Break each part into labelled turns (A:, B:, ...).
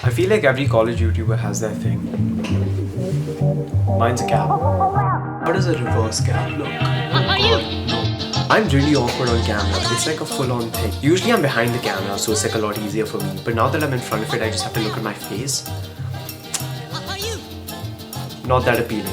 A: I feel like every college YouTuber has their thing. Mine's a cab. How does a reverse cab look?
B: Are you?
A: I'm really awkward on camera. It's like a full-on thing. Usually I'm behind the camera, so it's like a lot easier for me. But now that I'm in front of it, I just have to look at my face.
B: Are you?
A: Not that appealing.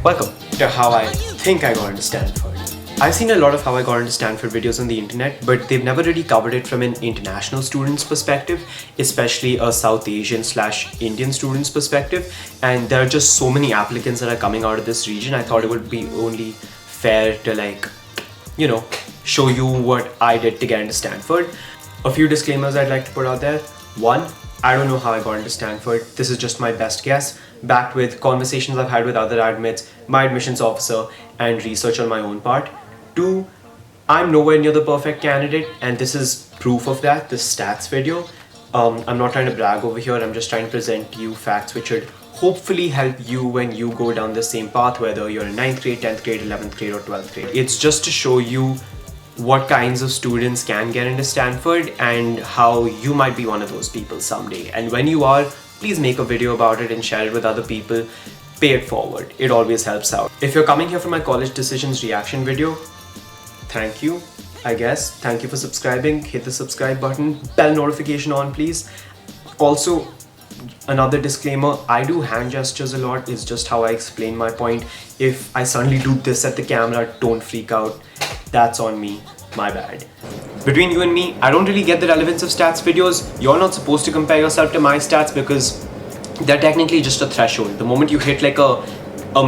A: Welcome to how I think I got into Stanford. I've seen a lot of how I got into Stanford videos on the internet, but they've never really covered it from an international student's perspective, especially a South Asian / Indian student's perspective. And there are just so many applicants that are coming out of this region. I thought it would be only fair to show you what I did to get into Stanford. A few disclaimers I'd like to put out there. One, I don't know how I got into Stanford. This is just my best guess, backed with conversations I've had with other admits, my admissions officer, and research on my own part. Two, I'm nowhere near the perfect candidate, and this is proof of that, this stats video. I'm not trying to brag over here, I'm just trying to present you facts which should hopefully help you when you go down the same path, whether you're in 9th grade, 10th grade, 11th grade, or 12th grade. It's just to show you what kinds of students can get into Stanford and how you might be one of those people someday. And when you are, please make a video about it and share it with other people. Pay it forward. It always helps out. If you're coming here for my college decisions reaction video, thank you, I guess. Thank you for subscribing. Hit the subscribe button. Bell notification on, please. Also, another disclaimer, I do hand gestures a lot. It's just how I explain my point. If I suddenly do this at the camera, don't freak out. That's on me. My bad. Between you and me, I don't really get the relevance of stats videos. You're not supposed to compare yourself to my stats because they're technically just a threshold. The moment you hit like a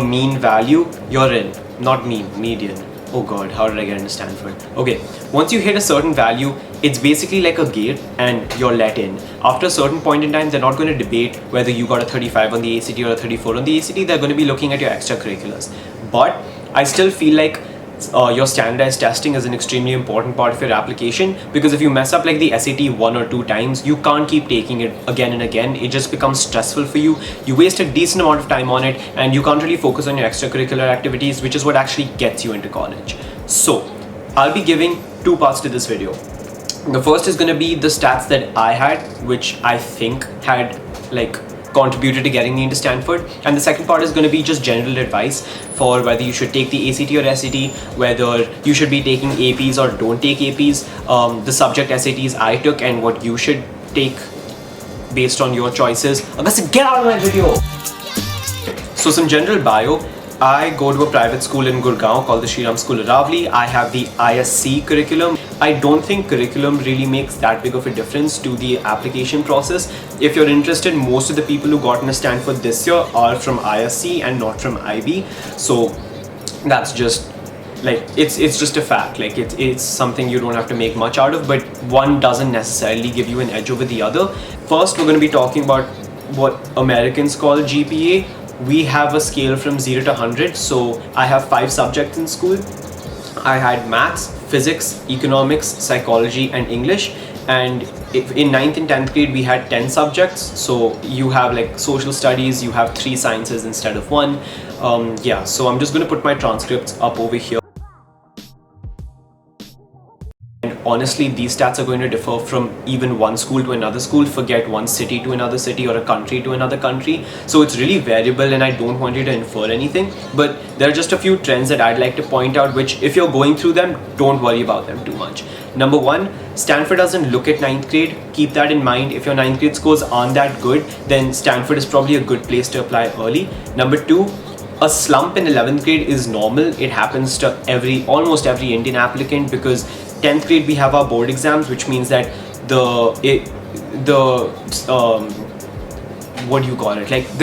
A: mean value, you're in. Not mean, median. Oh god, how did I get into Stanford? Okay, once you hit a certain value, it's basically like a gate and you're let in. After a certain point in time, they're not going to debate whether you got a 35 on the ACT or a 34 on the ACT. They're going to be looking at your extracurriculars. But I still feel like your standardized testing is an extremely important part of your application, because if you mess up like the SAT 1 or 2 times, you can't keep taking it again and again. It just becomes stressful for you. You waste a decent amount of time on it and you can't really focus on your extracurricular activities, which is what actually gets you into college. So I'll be giving 2 parts to this video. The first is going to be the stats that I had, which I think had contributed to getting me into Stanford, and the second part is going to be just general advice for whether you should take the ACT or SAT, whether you should be taking APs or don't take APs, the subject SATs I took and what you should take based on your choices. August, get out of my video! So some general bio. I go to a private school in Gurgaon called the Shriram School Aravali. I have the ISC curriculum. I don't think curriculum really makes that big of a difference to the application process. If you're interested, most of the people who got into Stanford this year are from ISC and not from IB. So that's just it's just a fact. It's something you don't have to make much out of, but one doesn't necessarily give you an edge over the other. First, we're going to be talking about what Americans call GPA. We have a scale from 0 to 100, so I have 5 subjects in school. I had maths, physics, economics, psychology, and English. And in 9th and 10th grade, we had 10 subjects. So you have social studies, you have 3 sciences instead of 1. So I'm just going to put my transcripts up over here. Honestly, these stats are going to differ from even one school to another school, forget one city to another city or a country to another country. So it's really variable and I don't want you to infer anything, but there are just a few trends that I'd like to point out, which if you're going through them, don't worry about them too much. Number 1, Stanford doesn't look at 9th grade. Keep that in mind. If your 9th grade scores aren't that good, then Stanford is probably a good place to apply early. Number 2, a slump in 11th grade is normal. It happens to almost every Indian applicant, because 10th grade we have our board exams, which means that the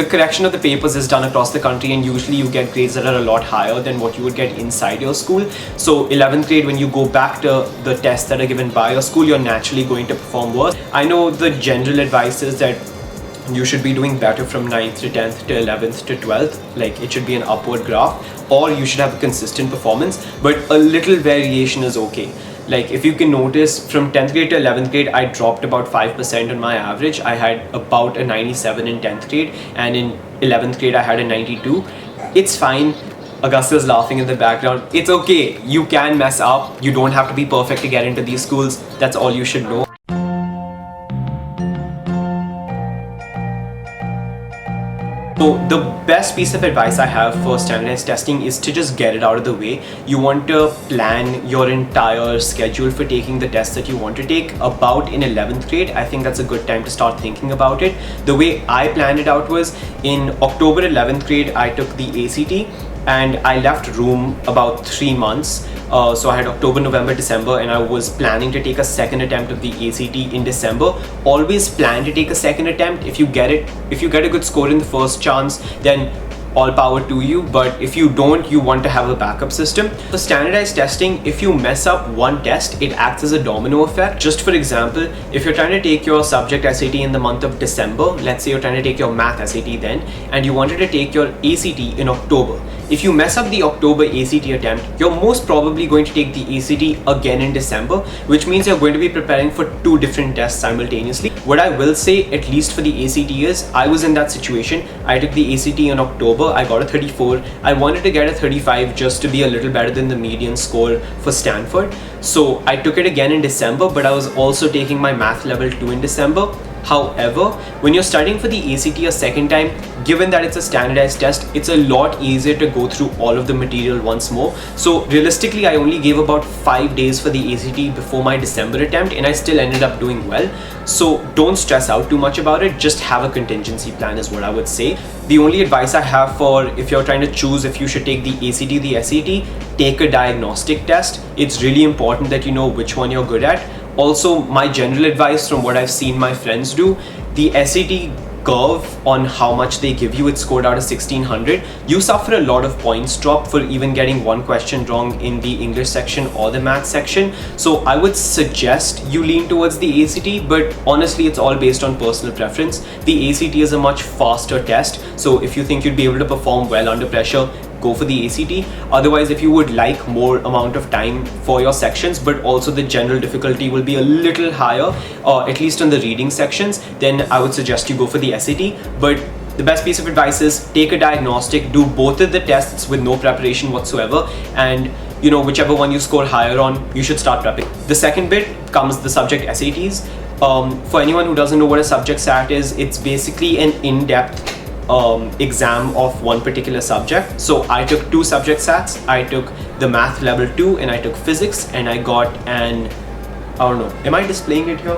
A: correction of the papers is done across the country, and usually you get grades that are a lot higher than what you would get inside your school. So 11th grade, when you go back to the tests that are given by your school, you're naturally going to perform worse. I know the general advice is that you should be doing better from 9th to 10th to 11th to 12th. It should be an upward graph, or you should have a consistent performance, but a little variation is okay. If you can notice, from 10th grade to 11th grade, I dropped about 5% on my average. I had about a 97 in 10th grade, and in 11th grade, I had a 92. It's fine. Augusta's laughing in the background. It's okay. You can mess up. You don't have to be perfect to get into these schools. That's all you should know. So the best piece of advice I have for standardized testing is to just get it out of the way. You want to plan your entire schedule for taking the tests that you want to take about in 11th grade. I think that's a good time to start thinking about it. The way I planned it out was in October 11th grade, I took the ACT and I left room about 3 months. So I had October, November, December, and I was planning to take a second attempt of the ACT in December. Always plan to take a second attempt. If you get a good score in the first chance, then all power to you. But if you don't, you want to have a backup system. For standardized testing, if you mess up one test, it acts as a domino effect. Just for example, if you're trying to take your subject SAT in the month of December, let's say you're trying to take your math SAT then, and you wanted to take your ACT in October. If you mess up the October ACT attempt, you're most probably going to take the ACT again in December, which means you're going to be preparing for 2 different tests simultaneously. What I will say, at least for the ACT, is I was in that situation. I took the ACT in October, I got a 34. I wanted to get a 35 just to be a little better than the median score for Stanford. So I took it again in December, but I was also taking my math level 2 in December. However, when you're studying for the ACT a second time, given that it's a standardized test, it's a lot easier to go through all of the material once more. So realistically, I only gave about 5 days for the ACT before my December attempt, and I still ended up doing well. So don't stress out too much about it. Just have a contingency plan is what I would say. The only advice I have for if you're trying to choose if you should take the ACT or the SAT, take a diagnostic test. It's really important that you know which one you're good at. Also, my general advice from what I've seen my friends do, the SAT curve on how much they give you, it's scored out of 1600. You suffer a lot of points drop for even getting one question wrong in the English section or the math section. So I would suggest you lean towards the ACT, but honestly, it's all based on personal preference. The ACT is a much faster test. So if you think you'd be able to perform well under pressure, go for the ACT. Otherwise, if you would like more amount of time for your sections, but also the general difficulty will be a little higher, at least on the reading sections, then I would suggest you go for the SAT. But the best piece of advice is take a diagnostic, do both of the tests with no preparation whatsoever, and you know, whichever one you score higher on, you should start prepping. The second bit comes the subject SATs. For anyone who doesn't know what a subject SAT is, it's basically an in-depth exam of one particular subject. So I took 2 subject SATs. I took the math level 2 and I took physics, and I got an, I don't know, am I displaying it here?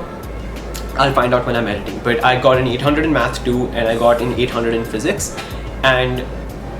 A: I'll find out when I'm editing, but I got an 800 in math 2 and I got an 800 in physics. And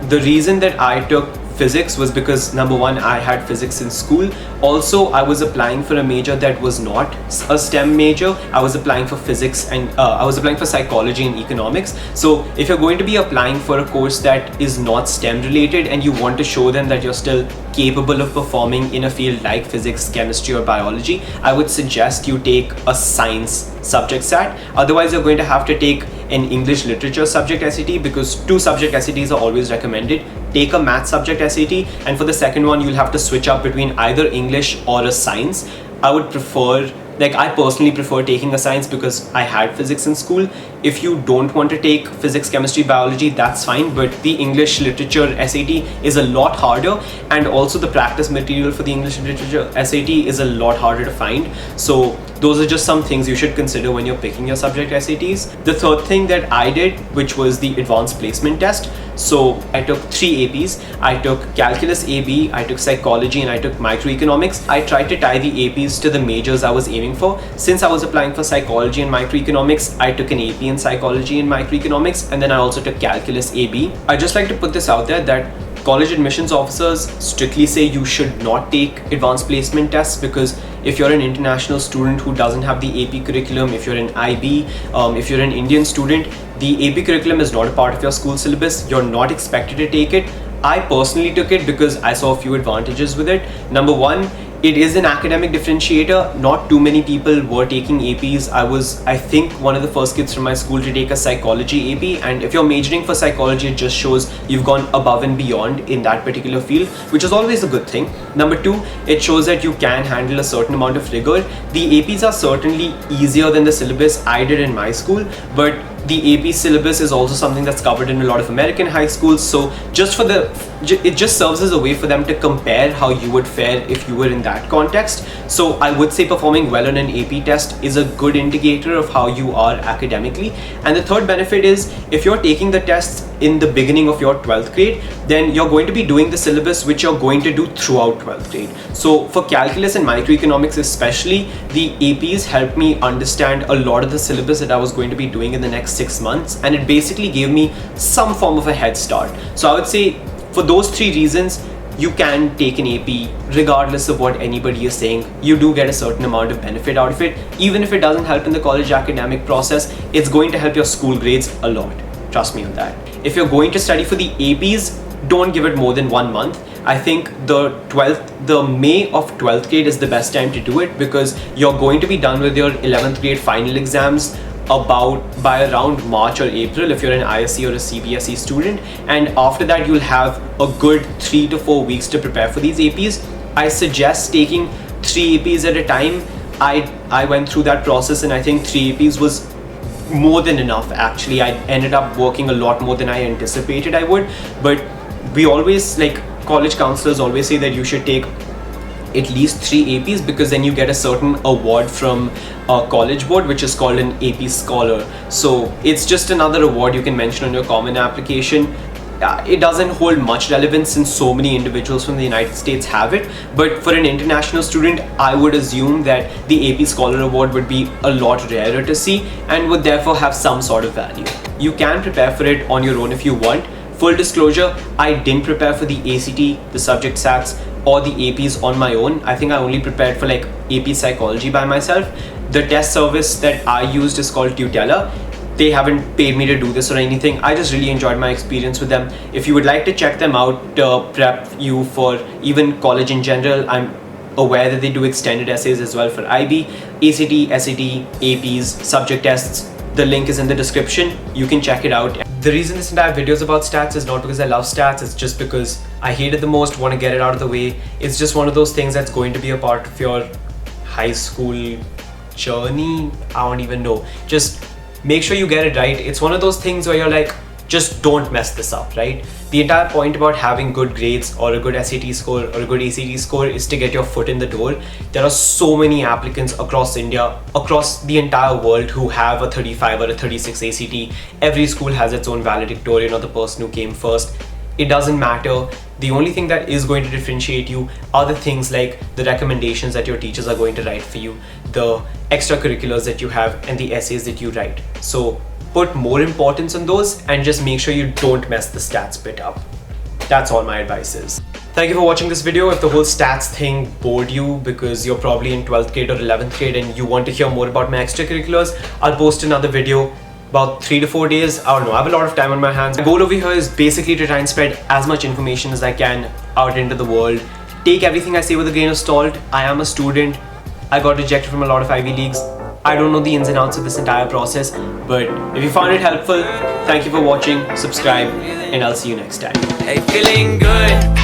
A: the reason that I took physics was because number one, I had physics in school. Also, I was applying for a major that was not a STEM major. I was applying for physics and I was applying for psychology and economics. So if you're going to be applying for a course that is not STEM related and you want to show them that you're still capable of performing in a field like physics, chemistry or biology, I would suggest you take a science subject SAT. Otherwise, you're going to have to take an English literature subject SAT, because 2 subject SATs are always recommended. Take a math subject SAT, and for the second one, you'll have to switch up between either English or a science. I would prefer, like I personally prefer taking a science because I had physics in school. If you don't want to take physics, chemistry, biology, that's fine, but the English literature SAT is a lot harder, and also the practice material for the English literature SAT is a lot harder to find. So those are just some things you should consider when you're picking your subject SATs. The third thing that I did, which was the advanced placement test. So I took 3 APs. I took calculus AB, I took psychology, and I took microeconomics. I tried to tie the APs to the majors I was aiming for. Since I was applying for psychology and microeconomics, I took an AP in psychology and microeconomics, and then I also took calculus AB. I just like to put this out there that college admissions officers strictly say you should not take advanced placement tests, because if you're an international student who doesn't have the AP curriculum, if you're an IB, if you're an Indian student, the AP curriculum is not a part of your school syllabus. You're not expected to take it. I personally took it because I saw a few advantages with it. Number one, it is an academic differentiator. Not too many people were taking APs. I was, I think, one of the first kids from my school to take a psychology AP, and if you're majoring for psychology, it just shows you've gone above and beyond in that particular field, which is always a good thing. Number two, it shows that you can handle a certain amount of rigor. The APs are certainly easier than the syllabus I did in my school, but The AP syllabus is also something that's covered in a lot of American high schools. So it just serves as a way for them to compare how you would fare if you were in that context. So I would say performing well on an AP test is a good indicator of how you are academically. And the third benefit is, if you're taking the tests in the beginning of your 12th grade, then you're going to be doing the syllabus which you're going to do throughout 12th grade. So for calculus and microeconomics especially, the APs helped me understand a lot of the syllabus that I was going to be doing in the next 6 months, and it basically gave me some form of a head start. So I would say for those three reasons, you can take an AP regardless of what anybody is saying. You do get a certain amount of benefit out of it. Even if it doesn't help in the college academic process, it's going to help your school grades a lot. Trust me on that. If you're going to study for the APs, don't give it more than 1 month. I think the May of 12th grade is the best time to do it, because you're going to be done with your 11th grade final exams by around March or April if you're an ISC or a CBSE student, and after that you'll have a good 3 to 4 weeks to prepare for these APs. I suggest taking 3 APs at a time. I went through that process, and I think 3 APs was more than enough. Actually, I ended up working a lot more than I anticipated I would, but we always, like, college counselors always say that you should take at least 3 APs, because then you get a certain award from a college board which is called an AP Scholar. So it's just another award you can mention on your common application. It doesn't hold much relevance since so many individuals from the United States have it, but for an international student, I would assume that the AP Scholar Award would be a lot rarer to see and would therefore have some sort of value. You can prepare for it on your own if you want. Full disclosure, I didn't prepare for the ACT, the subject SATs, or the APs on my own. I think I only prepared for like AP Psychology by myself. The test service that I used is called Tutela. They haven't paid me to do this or anything. I just really enjoyed my experience with them. If you would like to check them out to prep you for even college in general, I'm aware that they do extended essays as well for IB, ACT, SAT, APs, subject tests. The link is in the description. You can check it out. The reason this entire video is about stats is not because I love stats, it's just because I hate it the most, want to get it out of the way. It's just one of those things that's going to be a part of your high school journey. I don't even know. Just make sure you get it right. It's one of those things where you're like, just don't mess this up, right? The entire point about having good grades or a good SAT score or a good ACT score is to get your foot in the door. There are so many applicants across India, across the entire world, who have a 35 or a 36 ACT. Every school has its own valedictorian, or the person who came first. It doesn't matter. The only thing that is going to differentiate you are the things like the recommendations that your teachers are going to write for you, the extracurriculars that you have, and the essays that you write. So put more importance on those and just make sure you don't mess the stats bit up. That's all my advice is. Thank you for watching this video. If the whole stats thing bored you because you're probably in 12th grade or 11th grade and you want to hear more about my extracurriculars, I'll post another video about 3 to 4 days. I don't know, I have a lot of time on my hands. My goal over here is basically to try and spread as much information as I can out into the world. Take everything I say with a grain of salt. I am a student. I got rejected from a lot of Ivy Leagues. I don't know the ins and outs of this entire process, but if you found it helpful, thank you for watching, subscribe, and I'll see you next time.
C: Hey, feeling good.